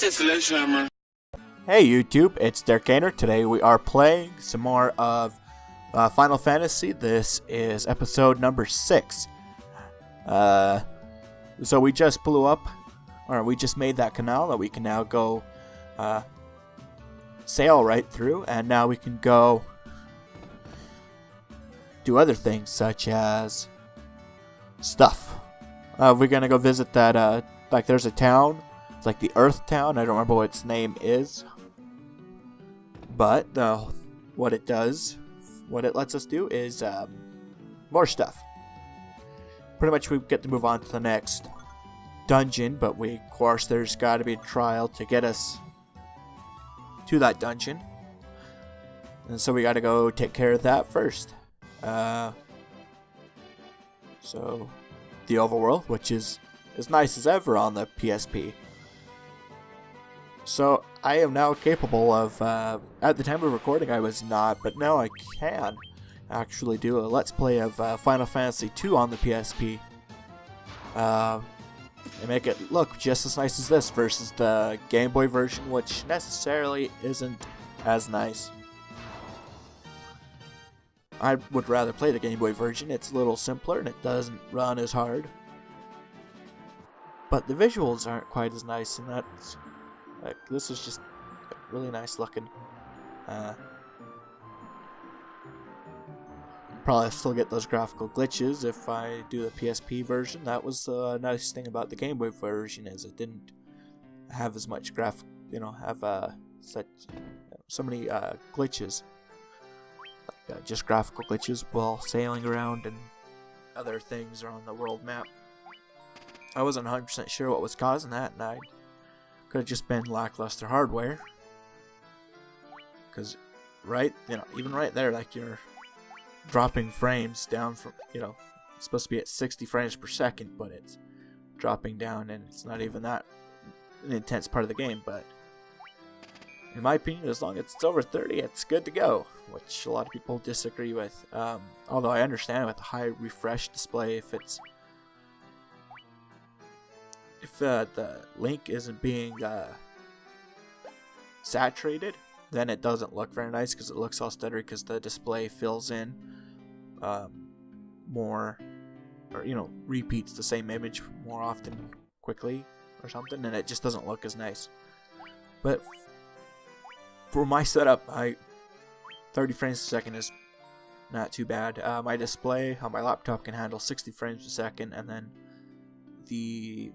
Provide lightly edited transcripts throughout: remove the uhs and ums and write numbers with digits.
Hey YouTube, it's Derek Gainer. Today we are playing some more of Final Fantasy. This is episode number 6. So we just blew up, or we just made that canal that we can now go sail right through, and now we can go do other things such as stuff. We're gonna go visit that, like there's a town. It's like the Earth Town. I don't remember what its name is. But what it lets us do is more stuff. Pretty much we get to move on to the next dungeon, but of course there's got to be a trial to get us to that dungeon. And so we got to go take care of that first. So the overworld, which is as nice as ever on the PSP. So I am now capable of, at the time of recording I was not, but now I can actually do a Let's Play of Final Fantasy 2 on the PSP. And make it look just as nice as this versus the Game Boy version, which necessarily isn't as nice. I would rather play the Game Boy version. It's a little simpler and it doesn't run as hard. But the visuals aren't quite as nice, and that's... Like, this is just really nice looking. Probably still get those graphical glitches if I do the PSP version. That was the nice thing about the Game Boy version, is it didn't have as much have so many glitches. Like, just graphical glitches while sailing around and other things on the world map. I wasn't 100% sure what was causing that, and I could have just been lackluster hardware. Because, even right there, like, you're dropping frames down from, it's supposed to be at 60 frames per second, but it's dropping down, and it's not even that an intense part of the game. But in my opinion, as long as it's over 30, it's good to go, which a lot of people disagree with. Although I understand with a high refresh display, if the link isn't being saturated, then it doesn't look very nice because it looks all stuttery because the display fills in more, or repeats the same image more often quickly or something, and it just doesn't look as nice. But for my setup, 30 frames per second is not too bad. My display on my laptop can handle 60 frames per second, and then the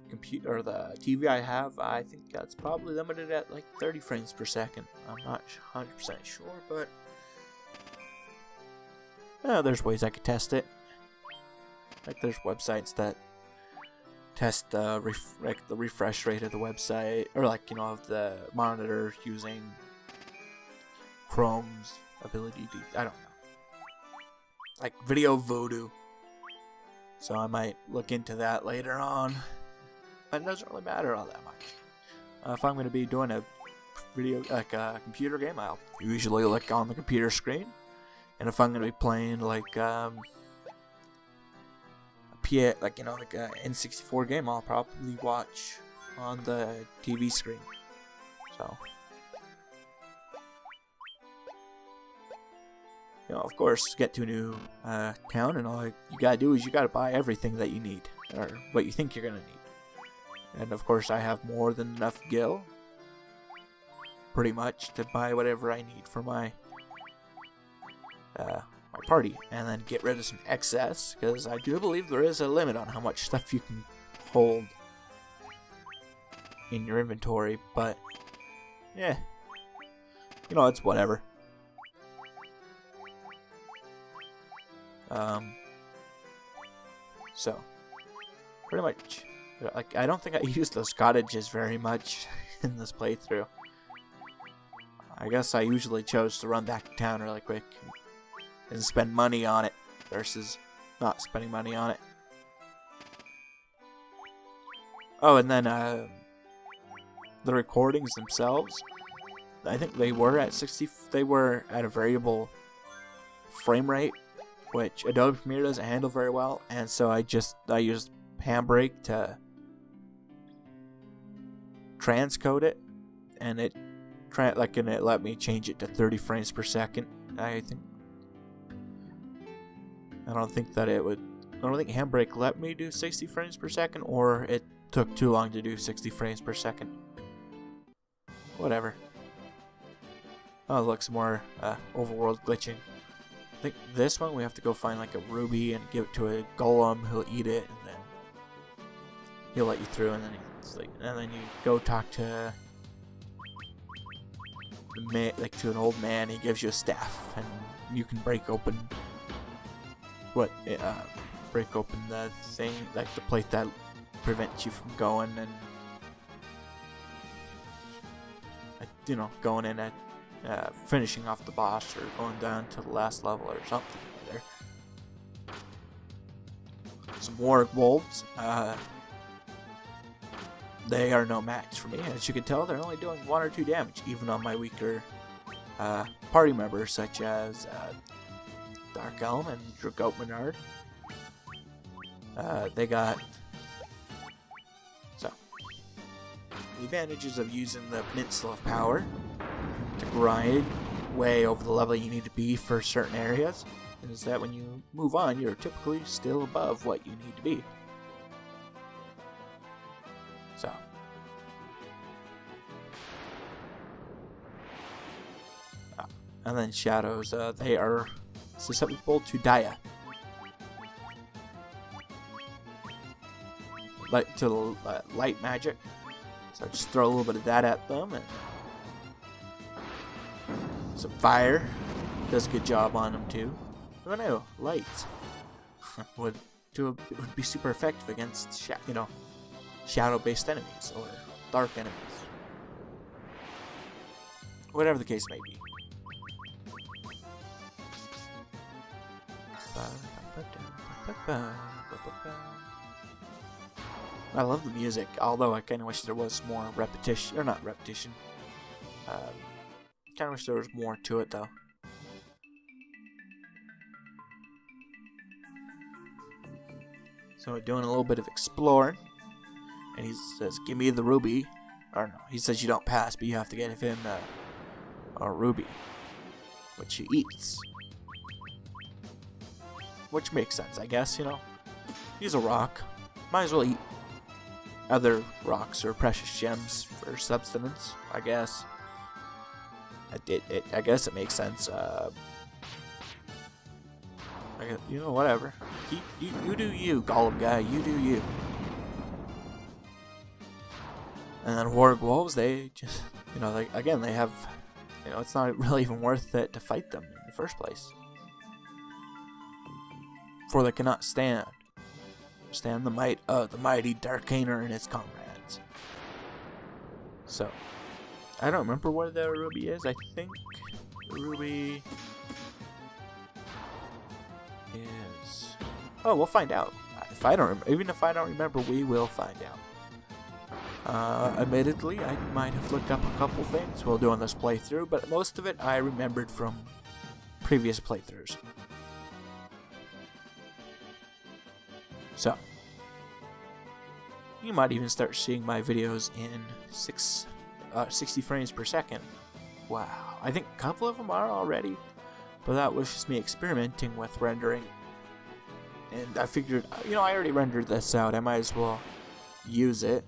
computer or the TV I have, I think that's probably limited at like 30 frames per second. I'm not 100% sure, but there's ways I could test it. Like, there's websites that test the refresh rate of the website, or of the monitor using Chrome's ability to, I don't know, like Video Voodoo. So I might look into that later on. But it doesn't really matter all that much. If I'm going to be doing a video, like a computer game, I'll usually look on the computer screen. And if I'm going to be playing like a N64 game, I'll probably watch on the TV screen. So, of course, get to a new town, and all you gotta do is you gotta buy everything that you need, or what you think you're gonna need. And of course I have more than enough gil, pretty much, to buy whatever I need for my my party, and then get rid of some excess, because I do believe there is a limit on how much stuff you can hold in your inventory, but yeah, it's whatever. So pretty much, I don't think I used those cottages very much in this playthrough. I guess I usually chose to run back to town really quick and spend money on it versus not spending money on it. Oh, and then the recordings themselves, I think they were at a variable frame rate, which Adobe Premiere doesn't handle very well, and so I used Handbrake to transcode it, and it let me change it to 30 frames per second. I think. I don't think Handbrake let me do 60 frames per second, or it took too long to do 60 frames per second. Whatever. Oh, look, some more overworld glitching. I think this one we have to go find like a ruby and give it to a golem. He'll eat it, and then he'll let you through. And then you go talk to to an old man. He gives you a staff, and you can break open the thing, like the plate that prevents you from going and going in and finishing off the boss, or going down to the last level or something. There. Some more wolves. They are no match for me. As you can tell, they're only doing 1 or 2 damage, even on my weaker party members, such as Dark Elm and Dragoat Menard. They got the advantages of using the Peninsula of Power to grind way over the level you need to be for certain areas, is that when you move on, you're typically still above what you need to be. So, and then shadows, they are susceptible to Dia. Light magic. So just throw a little bit of that at them, and some fire does a good job on them too. Oh no, lights would be super effective against shadow-based enemies or dark enemies, whatever the case may be. I love the music, although I kind of wish there was more repetition, or not repetition. Kind of wish there was more to it, though. So we're doing a little bit of exploring, and he says, "Give me the ruby." Or no, he says you don't pass, but you have to get him a ruby, which he eats. Which makes sense, I guess, He's a rock. Might as well eat other rocks or precious gems for subsistence, I guess. I guess it makes sense. Whatever. You do you, Golem guy. You do you. And then Warg Wolves, they just, they have, it's not really even worth it to fight them in the first place. For they cannot stand the might of the mighty Darkaner and his comrades. So, I don't remember where the ruby is. I think the ruby is... Oh, we'll find out. Even if I don't remember, we will find out. Admittedly, I might have looked up a couple things while doing this playthrough, but most of it I remembered from previous playthroughs. So, you might even start seeing my videos in 60 frames per second. Wow, I think a couple of them are already, but that was just me experimenting with rendering. And I figured, I already rendered this out, I might as well use it.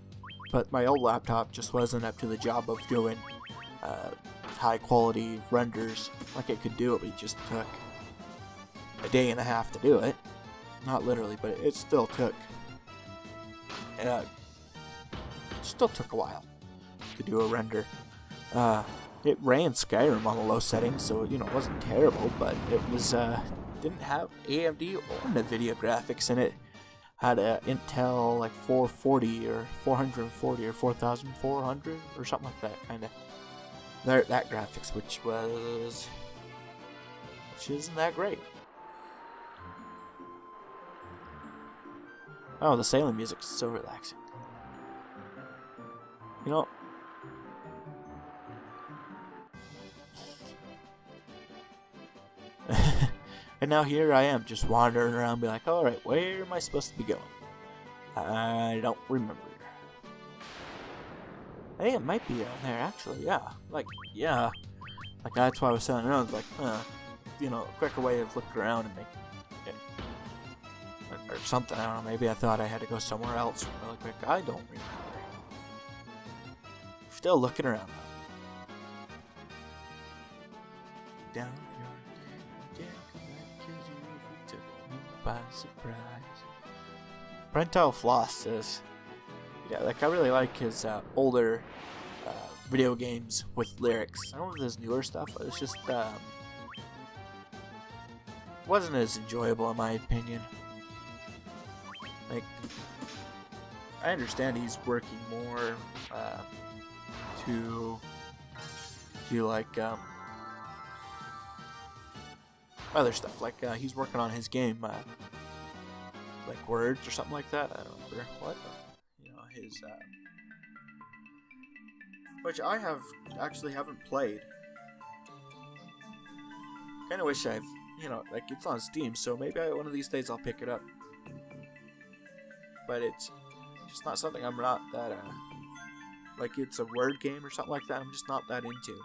But my old laptop just wasn't up to the job of doing high quality renders like it could do. It just took a day and a half to do it. Not literally, but it still took a while to do a render. It ran Skyrim on a low setting, so it wasn't terrible, but it was didn't have AMD or NVIDIA graphics in it. Had a Intel like 440 or 440 or 4400 or something like that, kind of. That graphics, which isn't that great. Oh, the sailing music is so relaxing. And now here I am, just wandering around, be like, alright, where am I supposed to be going? I don't remember. I think it might be on there, actually, yeah. Like, yeah. Like, that's why I was saying, like, you know, a quicker way of looking around and make it, or something, I don't know, maybe I thought I had to go somewhere else really quick. I don't remember. Still looking around, though. Down your took me by surprise. Parental Floss is, yeah, like I really like his older video games with lyrics. I don't know if there's newer stuff, but it's just wasn't as enjoyable in my opinion. Like, I understand he's working more to do like other stuff, like he's working on his game like Words or something like that. I don't remember what, you know, his which I haven't played. Kind of wish I've, you know, like it's on Steam, so maybe one of these days I'll pick it up. But it's just not something I'm not that like it's a word game or something like that. I'm just not that into.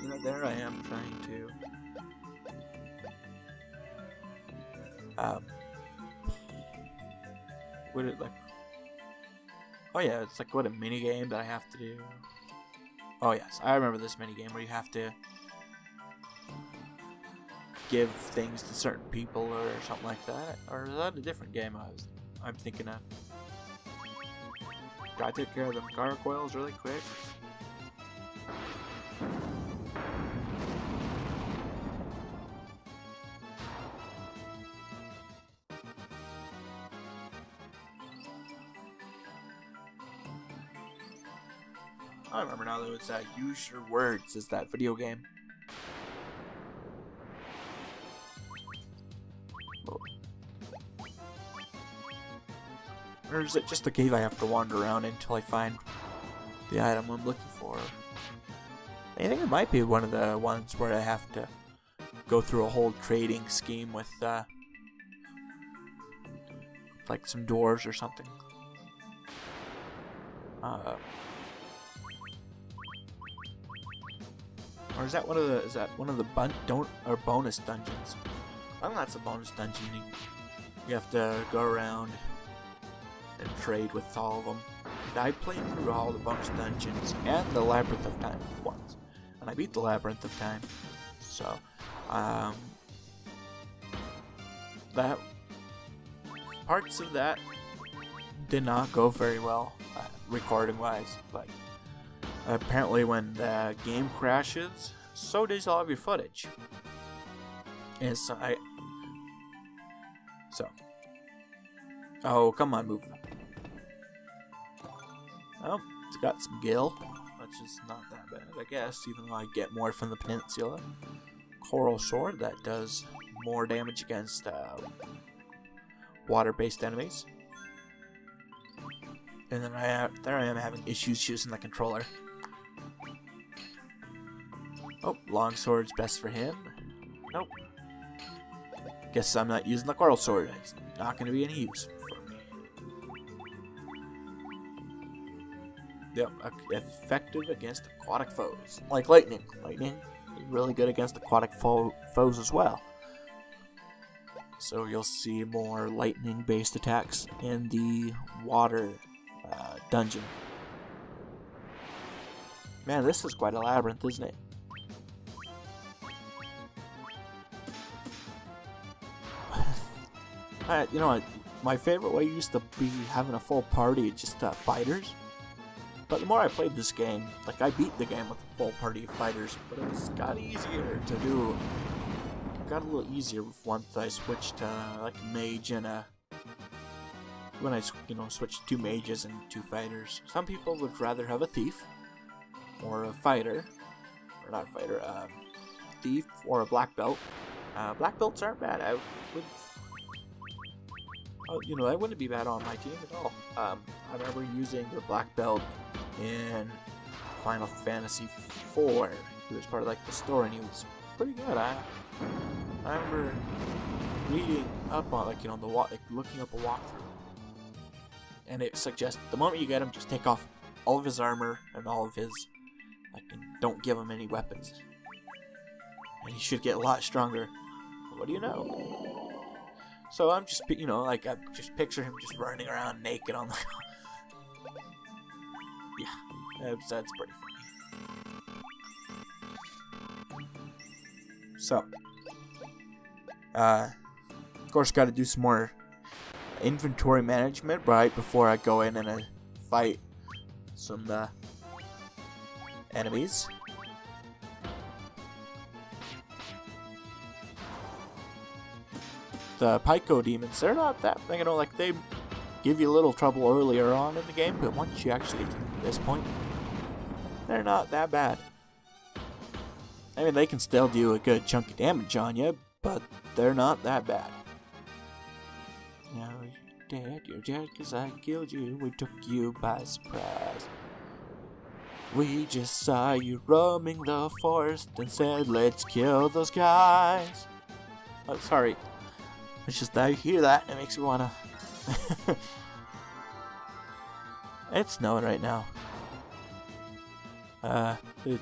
You know, there I am trying to what it like? Oh yeah, it's like what a mini game that I have to do. Oh yes, I remember this mini game where you have to give things to certain people or something like that. Or is that a different game I'm thinking of? Gotta take care of them gargoyles really quick. I remember now that it's Use Your Words is that video game. Or is it just a cave I have to wander around until I find the item I'm looking for? I think it might be one of the ones where I have to go through a whole trading scheme with like some doors or something. Or is that one of the bonus dungeons? I think that's a bonus dungeon. You have to go around and trade with all of them. And I played through all the bonus dungeons and the Labyrinth of Time once, and I beat the Labyrinth of Time. So, that parts of that did not go very well, recording-wise. Like, apparently, when the game crashes, so does all of your footage. And so oh, come on, move. Oh, it's got some gil, which is not that bad, I guess, even though I get more from the peninsula. Coral sword, that does more damage against water-based enemies. And then there I am having issues using the controller. Oh, longsword's best for him. Nope. Guess I'm not using the coral sword. It's not going to be any use for me. Yep, effective against aquatic foes. Like lightning. Lightning is really good against aquatic foes as well. So you'll see more lightning-based attacks in the water dungeon. Man, this is quite a labyrinth, isn't it? You know, my favorite way used to be having a full party of just fighters. But the more I played this game, like I beat the game with a full party of fighters, but it got easier to do. It got a little easier once I switched to like a mage and when I switched to 2 mages and 2 fighters. Some people would rather have a thief or a fighter, or not a fighter, thief or a black belt. Black belts aren't bad. I would, that wouldn't be bad on my team at all. I remember using the black belt in Final Fantasy IV. He was part of like the story, and he was pretty good. I remember reading up on looking up a walkthrough, and it suggests the moment you get him, just take off all of his armor and all of his and don't give him any weapons, and he should get a lot stronger. What do you know? So I'm just I just picture him just running around naked on the yeah, that's pretty funny. So of course, got to do some more inventory management right before I go in and fight some enemies. The Pyco demons, they're not that, they give you a little trouble earlier on in the game, but once you actually get to this point, they're not that bad. I mean, they can still do a good chunk of damage on you, but they're not that bad. Now you're dead cause I killed you, we took you by surprise. We just saw you roaming the forest and said, let's kill those guys. Oh, sorry. It's just I hear that and it makes me wanna... It's snowing right now. It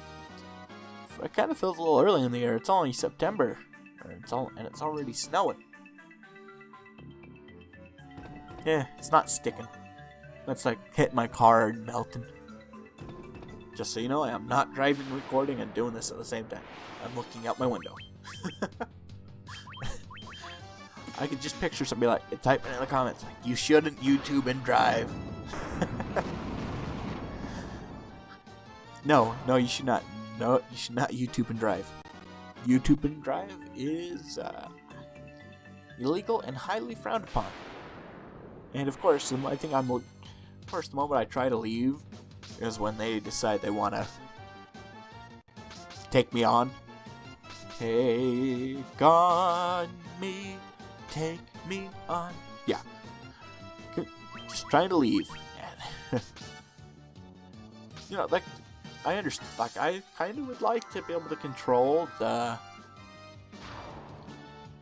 kind of feels a little early in the year. It's only September. And it's already snowing. Yeah, it's not sticking. That's like hitting my car and melting. Just so you know, I am not driving, recording, and doing this at the same time. I'm looking out my window. I could just picture somebody typing in the comments, like, you shouldn't YouTube and drive. No, you should not. No, you should not YouTube and drive. YouTube and drive is illegal and highly frowned upon. And of course, the moment I try to leave is when they decide they want to take me on. Take on me, take me on. Yeah, just trying to leave. I understand. I kind of would like to be able to control the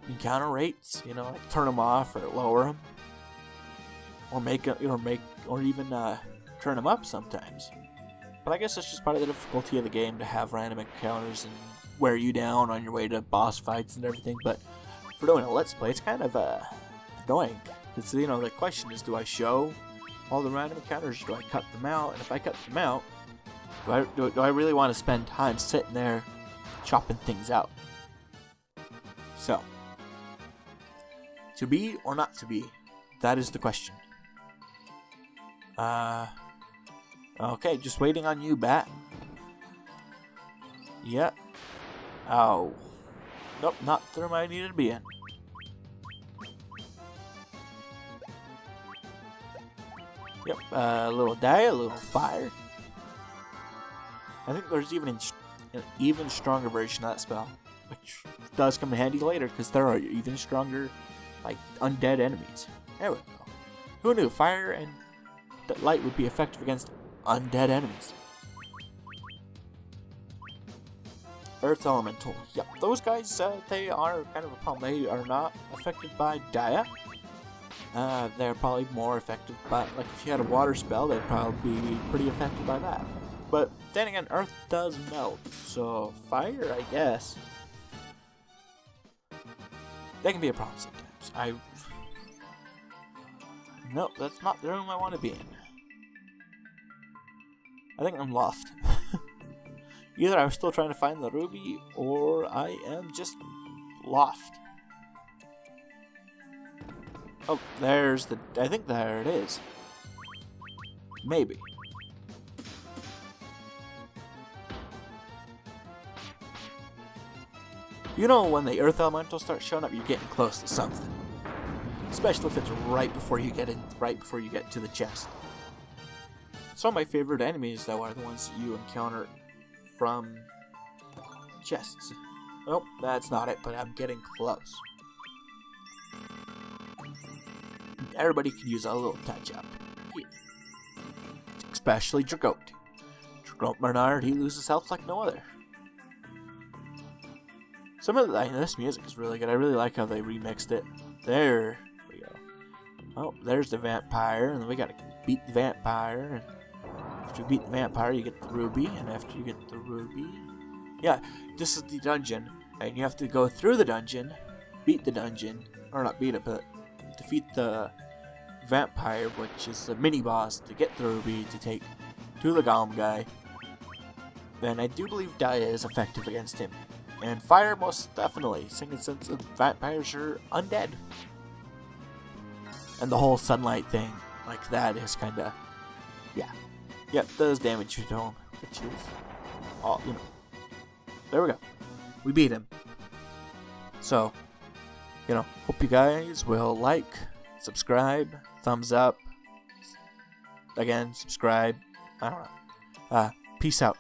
encounter rates. Turn them off or lower them, or even turn them up sometimes. But I guess that's just part of the difficulty of the game to have random encounters and wear you down on your way to boss fights and everything. But for doing a let's play, it's kind of annoying. It's the question is, do I show all the random encounters? Or do I cut them out? And if I cut them out, do I really want to spend time sitting there chopping things out? So, to be or not to be, that is the question. Okay, just waiting on you, Bat. Yeah. Oh. Nope, not the room I needed to be in. Yep, a little die, a little fire. I think there's even an even stronger version of that spell, which does come in handy later, because there are even stronger, undead enemies. There we go. Who knew fire and light would be effective against undead enemies? Earth Elemental. Yep, those guys, they are kind of a problem. They are not affected by Dia. They're probably more effective by, if you had a water spell, they'd probably be pretty affected by that. But then again, Earth does melt, so fire, I guess. That can be a problem sometimes. Nope, that's not the room I want to be in. I think I'm lost. Either I'm still trying to find the ruby, or I am just lost. Oh, I think there it is. Maybe. When the Earth Elemental starts showing up, you're getting close to something. Especially if it's right before you get to the chest. Some of my favorite enemies, though, are the ones that you encounter from chests. Nope, that's not it, but I'm getting close. Everybody can use a little touch-up. Yeah. Especially Dragote. Dragote Bernard, he loses health like no other. Some of this music is really good. I really like how they remixed it. There we go. Oh, there's the vampire, and then we gotta beat the vampire. And after you beat the vampire, you get the ruby, and after you get the ruby... Yeah, this is the dungeon, and you have to go through the dungeon, beat the dungeon, or not beat it, but defeat the vampire, which is the mini-boss, to get the ruby to take to the golem guy. And I do believe Dia is effective against him. And fire most definitely, since the vampires are undead. And the whole sunlight thing, like that is kinda, yeah. Yep, does damage to him, which is, all, you know. There we go. We beat him. So, you know, hope you guys will like, subscribe, thumbs up. Again, subscribe. I don't know. Peace out.